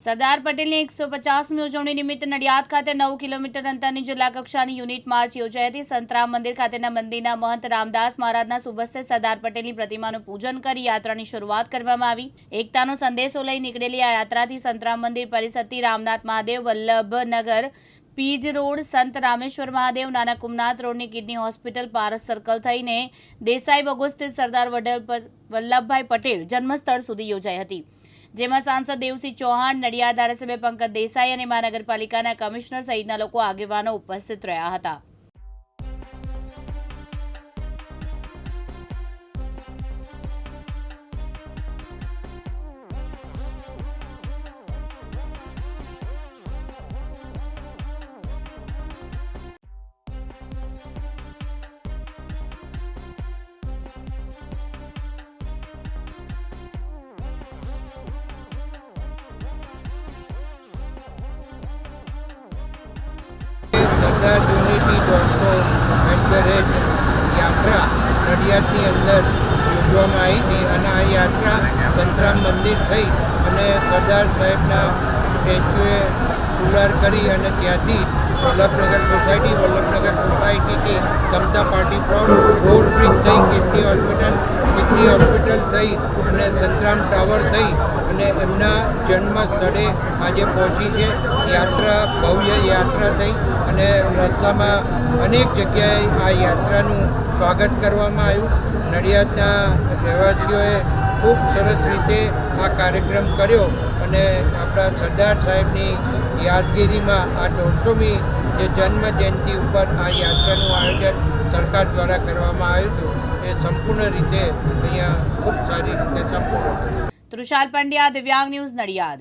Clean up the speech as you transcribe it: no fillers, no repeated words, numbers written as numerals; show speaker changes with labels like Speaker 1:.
Speaker 1: સરદાર પટેલની 150મી ઉજવણી નિમિત્તે નડિયાદ ખાતે 9 કિલોમીટર અંતરની જિલ્લા કક્ષાની યુનિટ માર્ચ યોજાઈ હતી। સંતરામ મંદિર ખાતેના મંદિરના મહંત રામદાસ મહારાજના શુભ હસ્તે સરદાર પટેલની પ્રતિમાનું પૂજન કરી યાત્રાની શરૂઆત કરવામાં આવી। એકતાનો સંદેશો લઈ નીકળેલી આ યાત્રાથી સંતરામ મંદિર પરિસરથી રામનાથ મહાદેવ, વલ્લભનગર, પીજ રોડ, સંત રામેશ્વર મહાદેવ, નાના કુમનાથ રોડની કિડની હોસ્પિટલ, પારસ સર્કલ થઈને દેસાઈ વગોસ સ્થિત સરદાર વલ્લભભાઈ પટેલ જન્મસ્થળ સુધી યોજાઈ હતી, જેમાં સાંસદ દેવસિંહ ચૌહાણ, નડિયાદ ધારાસભ્ય પંકજ દેસાઈ અને મહાનગરપાલિકાના કમિશનર સહિતના લોકો આગેવાનો ઉપસ્થિત રહ્યા હતા।
Speaker 2: સરદાર યુનિટી 150 યાત્રા નડિયાદની અંદર યોજવામાં આવી હતી અને આ યાત્રા સંતરામ મંદિર થઈ અને સરદાર સાહેબના સ્ટેચ્યુએ પુલાર કરી અને ત્યાંથી વલ્લભનગર સોસાયટીથી સમતા પાર્ટી પ્લોટ, ઓવરબ્રિજ થઈ, કિડની હોસ્પિટલ થઈ અને સંતરામ ટાવર થઈ અને એમના જન્મ સ્થળે આજે પહોંચી છે। યાત્રા ભવ્ય યાત્રા થઈ અને રસ્તામાં અનેક જગ્યાએ આ યાત્રાનું સ્વાગત કરવામાં આવ્યું। નડિયાદના રહેવાસીઓએ ખૂબ સરસ રીતે આ કાર્યક્રમ કર્યો અને આપણા સરદાર સાહેબની યાદગીરીમાં આ 150મી જે જન્મ જયંતિ ઉપર આ યાત્રાનું આયોજન સરકાર દ્વારા કરવામાં આવ્યું હતું એ સંપૂર્ણ રીતે અહીંયા ખૂબ સારી રીતે સંપૂર્ણ થયું।
Speaker 1: તૃષાલ પંડ્યા, દિવ્યાંગ ન્યૂઝ, નડિયાદ।